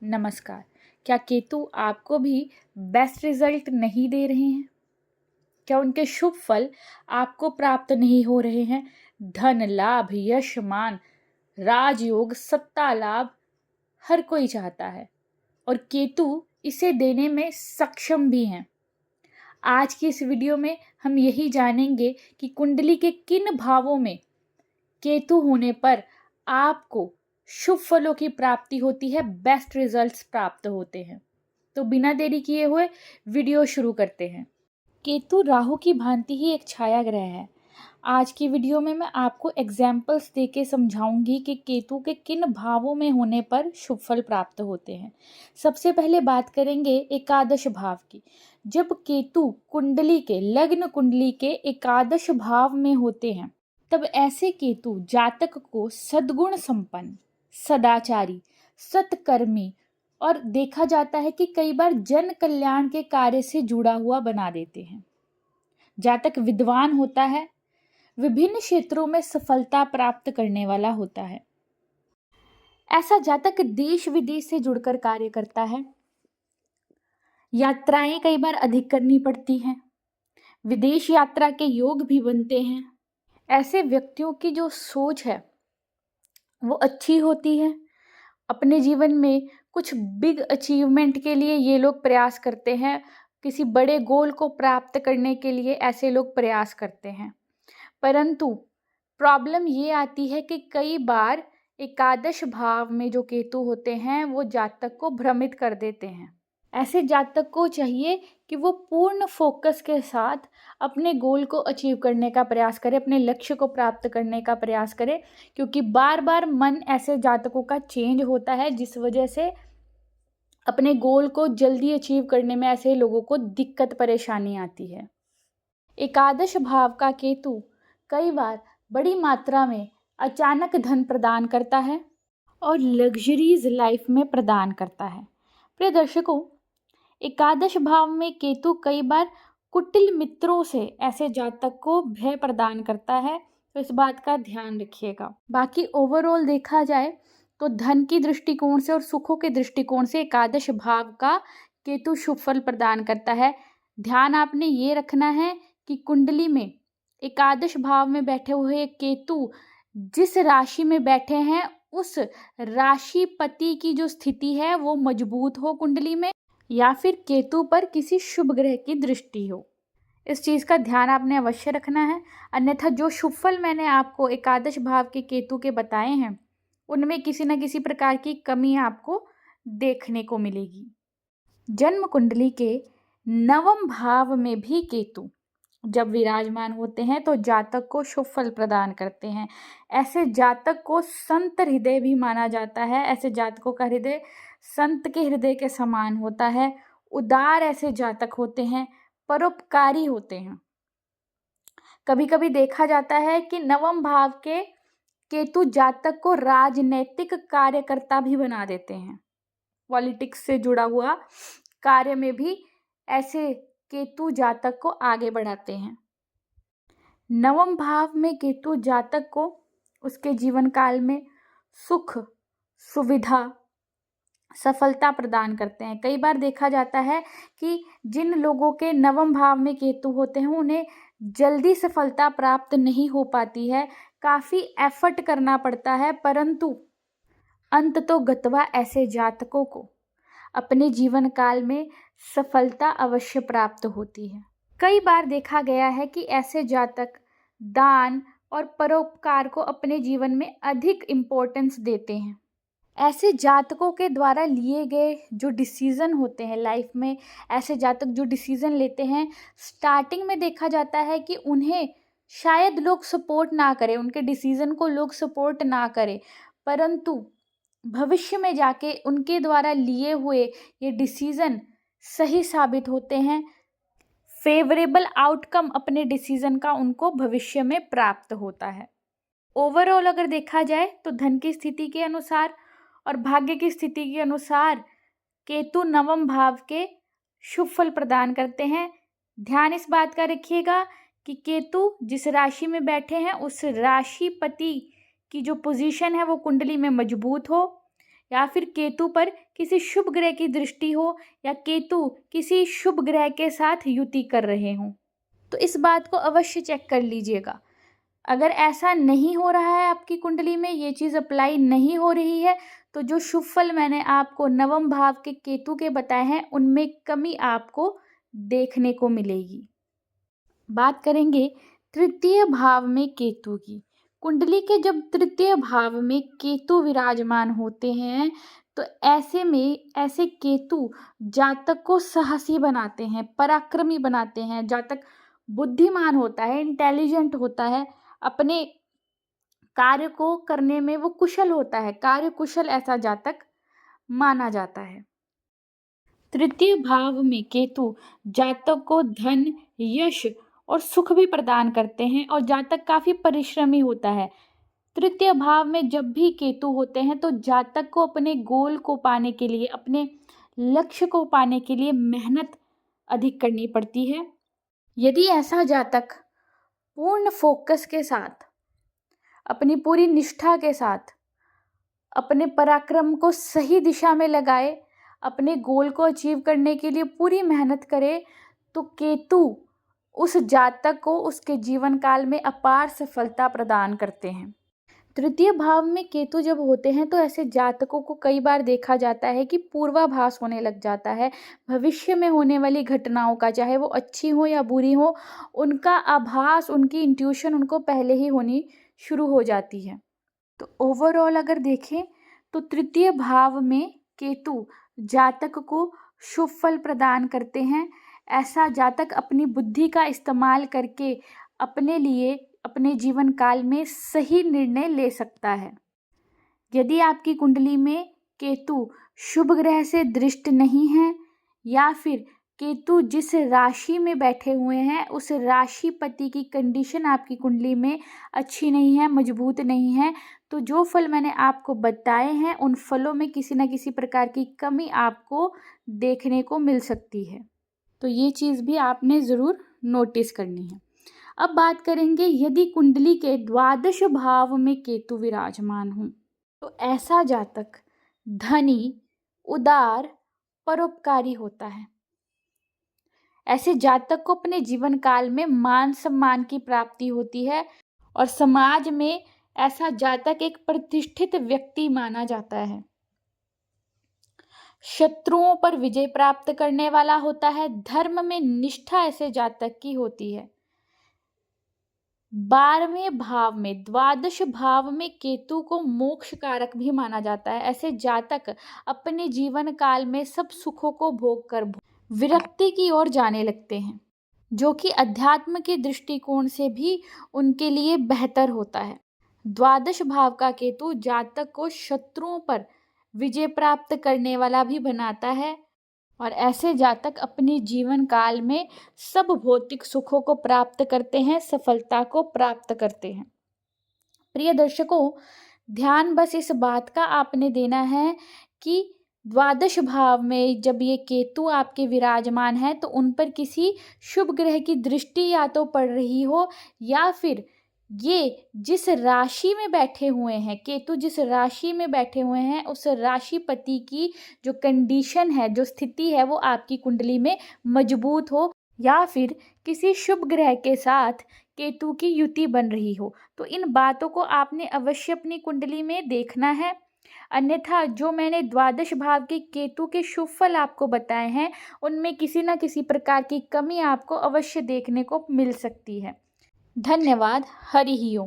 नमस्कार। क्या केतु आपको भी बेस्ट रिजल्ट नहीं दे रहे हैं? क्या उनके शुभ फल आपको प्राप्त नहीं हो रहे हैं? धन लाभ, यश मान, राजयोग, सत्ता लाभ हर कोई चाहता है और केतु इसे देने में सक्षम भी हैं। आज की इस वीडियो में हम यही जानेंगे कि कुंडली के किन भावों में केतु होने पर आपको शुभ फलों की प्राप्ति होती है, बेस्ट रिजल्ट्स प्राप्त होते हैं। तो बिना देरी किए हुए वीडियो शुरू करते हैं। केतु राहु की भांति ही एक छाया ग्रह है। आज की वीडियो में मैं आपको एग्जाम्पल्स देके समझाऊंगी कि केतु के किन भावों में होने पर शुभ फल प्राप्त होते हैं। सबसे पहले बात करेंगे एकादश भाव की। जब केतु कुंडली के लग्न कुंडली के एकादश भाव में होते हैं तब ऐसे केतु जातक को सद्गुण संपन्न, सदाचारी, सत्कर्मी और देखा जाता है कि कई बार जन कल्याण के कार्य से जुड़ा हुआ बना देते हैं। जातक विद्वान होता है, विभिन्न क्षेत्रों में सफलता प्राप्त करने वाला होता है। ऐसा जातक देश विदेश से जुड़कर कार्य करता है। यात्राएं कई बार अधिक करनी पड़ती हैं। विदेश यात्रा के योग भी बनते हैं। ऐसे व्यक्तियों की जो सोच है वो अच्छी होती है। अपने जीवन में कुछ बिग अचीवमेंट के लिए ये लोग प्रयास करते हैं। किसी बड़े गोल को प्राप्त करने के लिए ऐसे लोग प्रयास करते हैं। परंतु प्रॉब्लम ये आती है कि कई बार एकादश भाव में जो केतु होते हैं वो जातक को भ्रमित कर देते हैं। ऐसे जातक को चाहिए कि वो पूर्ण फोकस के साथ अपने गोल को अचीव करने का प्रयास करे, अपने लक्ष्य को प्राप्त करने का प्रयास करे, क्योंकि बार बार मन ऐसे जातकों का चेंज होता है जिस वजह से अपने गोल को जल्दी अचीव करने में ऐसे लोगों को दिक्कत परेशानी आती है। एकादश भाव का केतु कई बार बड़ी मात्रा में अचानक धन प्रदान करता है और लग्जरीज लाइफ में प्रदान करता है। प्रिय दर्शकों, एकादश भाव में केतु कई बार कुटिल मित्रों से ऐसे जातक को भय प्रदान करता है, तो इस बात का ध्यान रखिएगा। बाकी ओवरऑल देखा जाए तो धन की दृष्टिकोण से और सुखों के दृष्टिकोण से एकादश भाव का केतु शुभ फल प्रदान करता है। ध्यान आपने ये रखना है कि कुंडली में एकादश भाव में बैठे हुए केतु जिस राशि में बैठे हैं उस राशिपति की जो स्थिति है वो मजबूत हो कुंडली में, या फिर केतु पर किसी शुभ ग्रह की दृष्टि हो। इस चीज़ का ध्यान आपने अवश्य रखना है। अन्यथा जो शुभ फल मैंने आपको एकादश भाव के केतु के बताए हैं उनमें किसी न किसी प्रकार की कमी आपको देखने को मिलेगी। जन्म कुंडली के नवम भाव में भी केतु जब विराजमान होते हैं तो जातक को शुभ फल प्रदान करते हैं। ऐसे जातक को संत हृदय भी माना जाता है। ऐसे जातकों का हृदय संत के हृदय के समान होता है। उदार ऐसे जातक होते हैं, परोपकारी होते हैं। कभी कभी देखा जाता है कि नवम भाव के केतु जातक को राजनैतिक कार्यकर्ता भी बना देते हैं। पॉलिटिक्स से जुड़ा हुआ कार्य में भी ऐसे केतु जातक को आगे बढ़ाते हैं। नवम भाव में केतु जातक को उसके जीवन काल में सुख, सुविधा, सफलता प्रदान करते हैं। कई बार देखा जाता है कि जिन लोगों के नवम भाव में केतु होते हैं उन्हें जल्दी सफलता प्राप्त नहीं हो पाती है, काफ़ी एफर्ट करना पड़ता है, परंतु अंत तो गत्वा ऐसे जातकों को अपने जीवन काल में सफलता अवश्य प्राप्त होती है। कई बार देखा गया है कि ऐसे जातक दान और परोपकार को अपने जीवन में अधिक इम्पोर्टेंस देते हैं। ऐसे जातकों के द्वारा लिए गए जो डिसीज़न होते हैं लाइफ में, ऐसे जातक जो डिसीज़न लेते हैं, स्टार्टिंग में देखा जाता है कि उन्हें शायद लोग सपोर्ट ना करें, उनके डिसीज़न को लोग सपोर्ट ना करें, परंतु भविष्य में जाके उनके द्वारा लिए हुए ये डिसीज़न सही साबित होते हैं। फेवरेबल आउटकम अपने डिसीज़न का उनको भविष्य में प्राप्त होता है। ओवरऑल अगर देखा जाए तो धन की स्थिति के अनुसार और भाग्य की स्थिति के अनुसार केतु नवम भाव के शुभ फल प्रदान करते हैं। ध्यान इस बात का रखिएगा कि केतु जिस राशि में बैठे हैं उस राशिपति की जो पोजीशन है वो कुंडली में मजबूत हो, या फिर केतु पर किसी शुभ ग्रह की दृष्टि हो या केतु किसी शुभ ग्रह के साथ युति कर रहे हों, तो इस बात को अवश्य चेक कर लीजिएगा। अगर ऐसा नहीं हो रहा है, आपकी कुंडली में ये चीज़ अप्लाई नहीं हो रही है, तो जो शुभ फल मैंने आपको नवम भाव के केतु के बताए हैं उनमें कमी आपको देखने को मिलेगी। बात करेंगे तृतीय भाव में केतु की। कुंडली के जब तृतीय भाव में केतु विराजमान होते हैं तो ऐसे केतु जातक को साहसी बनाते हैं, पराक्रमी बनाते हैं। जातक बुद्धिमान होता है, इंटेलिजेंट होता है, अपने कार्य को करने में वो कुशल होता है, कार्य कुशल ऐसा जातक माना जाता है। तृतीय भाव में केतु जातक को धन, यश और सुख भी प्रदान करते हैं और जातक काफी परिश्रमी होता है। तृतीय भाव में जब भी केतु होते हैं तो जातक को अपने गोल को पाने के लिए, अपने लक्ष्य को पाने के लिए मेहनत अधिक करनी पड़ती है। यदि ऐसा जातक पूर्ण फोकस के साथ, अपनी पूरी निष्ठा के साथ अपने पराक्रम को सही दिशा में लगाए, अपने गोल को अचीव करने के लिए पूरी मेहनत करे, तो केतु उस जातक को उसके जीवन काल में अपार सफलता प्रदान करते हैं। तृतीय भाव में केतु जब होते हैं तो ऐसे जातकों को कई बार देखा जाता है कि पूर्वाभास होने लग जाता है। भविष्य में होने वाली घटनाओं का, चाहे वो अच्छी हो या बुरी हो, उनका आभास, उनकी इंट्यूशन उनको पहले ही होनी शुरू हो जाती है। तो ओवरऑल अगर देखें तो तृतीय भाव में केतु जातक को शुभ फल प्रदान करते हैं। ऐसा जातक अपनी बुद्धि का इस्तेमाल करके अपने लिए, अपने जीवन काल में सही निर्णय ले सकता है। यदि आपकी कुंडली में केतु शुभ ग्रह से दृष्ट नहीं है या फिर केतु जिस राशि में बैठे हुए हैं उस राशिपति की कंडीशन आपकी कुंडली में अच्छी नहीं है, मजबूत नहीं है, तो जो फल मैंने आपको बताए हैं उन फलों में किसी न किसी प्रकार की कमी आपको देखने को मिल सकती है। तो ये चीज़ भी आपने ज़रूर नोटिस करनी है। अब बात करेंगे यदि कुंडली के द्वादश भाव में केतु विराजमान हो तो ऐसा जातक धनी, उदार, परोपकारी होता है। ऐसे जातक को अपने जीवन काल में मान सम्मान की प्राप्ति होती है और समाज में ऐसा जातक एक प्रतिष्ठित व्यक्ति माना जाता है। शत्रुओं पर विजय प्राप्त करने वाला होता है। धर्म में निष्ठा ऐसे जातक की होती है। 12वें भाव में, द्वादश भाव में केतु को मोक्ष कारक भी माना जाता है। ऐसे जातक अपने जीवन काल में सब सुखों को भोग कर विरक्ति की ओर जाने लगते हैं, जो कि अध्यात्म के दृष्टिकोण से भी उनके लिए बेहतर होता है। द्वादश भाव का केतु जातक को शत्रुओं पर विजय प्राप्त करने वाला भी बनाता है और ऐसे जातक अपने जीवन काल में सब भौतिक सुखों को प्राप्त करते हैं, सफलता को प्राप्त करते हैं। प्रिय दर्शकों, ध्यान बस इस बात का आपने देना है कि द्वादश भाव में जब ये केतु आपके विराजमान है तो उन पर किसी शुभ ग्रह की दृष्टि या तो पड़ रही हो या फिर ये जिस राशि में बैठे हुए हैं, केतु जिस राशि में बैठे हुए हैं उस राशिपति की जो कंडीशन है, जो स्थिति है, वो आपकी कुंडली में मजबूत हो या फिर किसी शुभ ग्रह के साथ केतु की युति बन रही हो। तो इन बातों को आपने अवश्य अपनी कुंडली में देखना है। अन्यथा जो मैंने द्वादश भाव के केतु के शुभ फल आपको बताए हैं उनमें किसी न किसी प्रकार की कमी आपको अवश्य देखने को मिल सकती है। धन्यवाद। हरि ओम।